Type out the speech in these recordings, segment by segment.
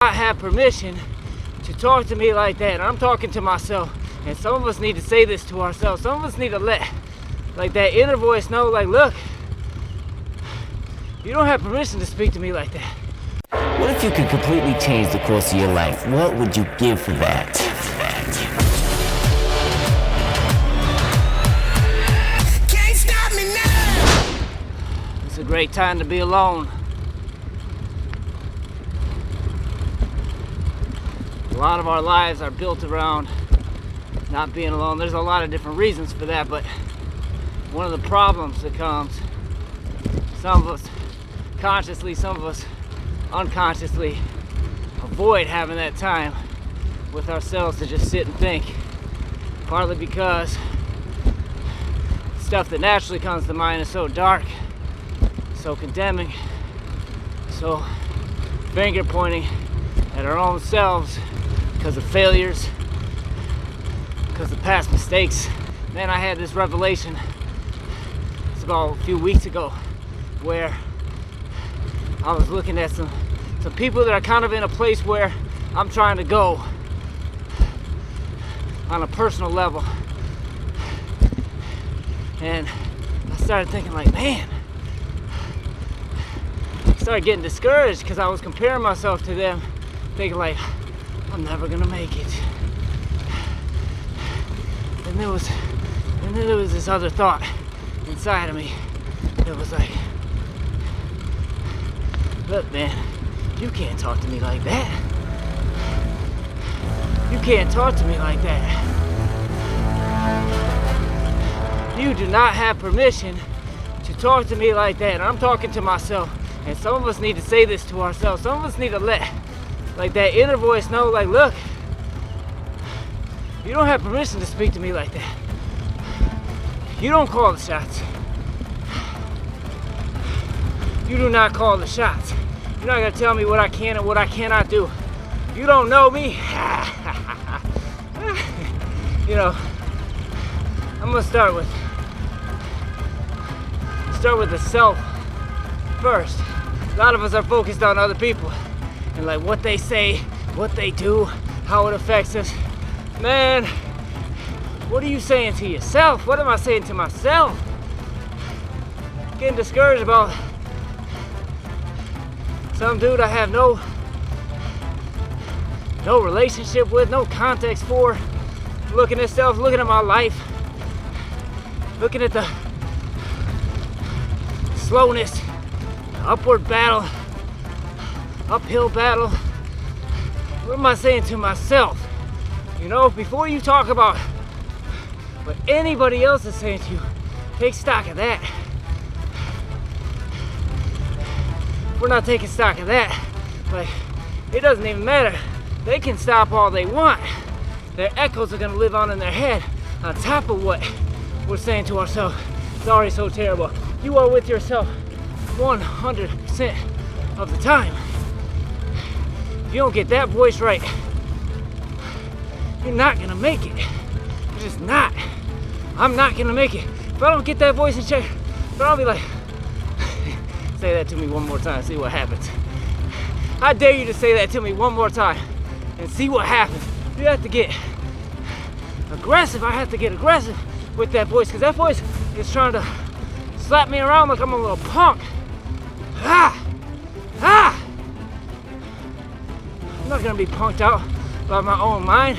I have permission to talk to me like that. I'm talking to myself, and some of us need to say this to ourselves. Some of us need to let like that inner voice know, like, look, you don't have permission to speak to me like that. What if you could completely change the course of your life? What would you give for that? Can't stop me now. It's a great time to be alone. A lot of our lives are built around not being alone. There's a lot of different reasons for that, but one of the problems that comes, some of us consciously, some of us unconsciously avoid having that time with ourselves to just sit and think. Partly because stuff that naturally comes to mind is so dark, so condemning, so finger pointing at our own selves because of failures, because of past mistakes. Man, I had this revelation, it's about a few weeks ago, where I was looking at some people that are kind of in a place where I'm trying to go on a personal level. And I started thinking like, man, I started getting discouraged because I was comparing myself to them, thinking like, I'm never gonna make it. And then there was this other thought inside of me that was like, look, man, you can't talk to me like that. You can't talk to me like that. You do not have permission to talk to me like that. I'm talking to myself, and some of us need to say this to ourselves. Some of us need to let like that inner voice know, like, look, you don't have permission to speak to me like that. You don't call the shots. You do not call the shots. You're not gonna tell me what I can and what I cannot do. You don't know me. You know, I'm gonna start with the self first. A lot of us are focused on other people and like what they say, what they do, how it affects us. Man, what are you saying to yourself? What am I saying to myself? Getting discouraged about some dude I have no relationship with, no context for. Looking at stuff, looking at my life, looking at the slowness, the upward battle, uphill battle. What am I saying to myself? You know, before you talk about what anybody else is saying to you, take stock of that. We're not taking stock of that. Like, it doesn't even matter. They can stop all they want. Their echoes are gonna live on in their head on top of what we're saying to ourselves. It's already so terrible. You are with yourself 100% of the time. If you don't get that voice right, you're not gonna make it. You're just not. I'm not gonna make it. If I don't get that voice in check, then I'll be like, say that to me one more time, see what happens. I dare you to say that to me one more time and see what happens. You have to get aggressive. I have to get aggressive with that voice because that voice is trying to slap me around like I'm a little punk. Ah! Ah! I'm not gonna be punked out by my own mind.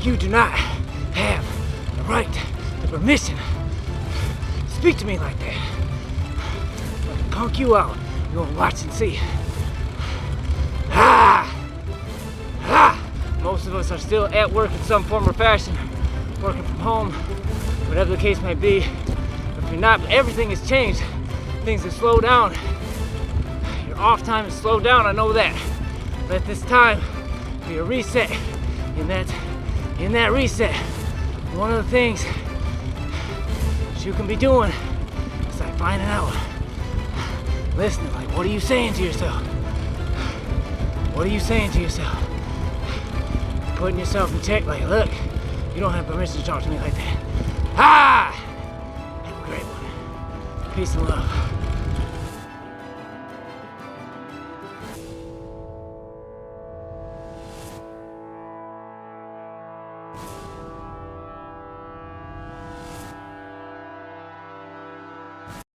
You do not have the right, the permission to speak to me like that. I'm gonna punk you out. You're gonna watch and see. Ah! Ah! Most of us are still at work in some form or fashion, working from home, whatever the case may be. If you're not, everything has changed. Things have slowed down. Your off time has slowed down, I know that. Let this time be a reset. In that reset, one of the things that you can be doing is like finding out, listening, like, what are you saying to yourself? What are you saying to yourself? Putting yourself in check, like, look, you don't have permission to talk to me like that. Ah! Have a great one. Peace and love.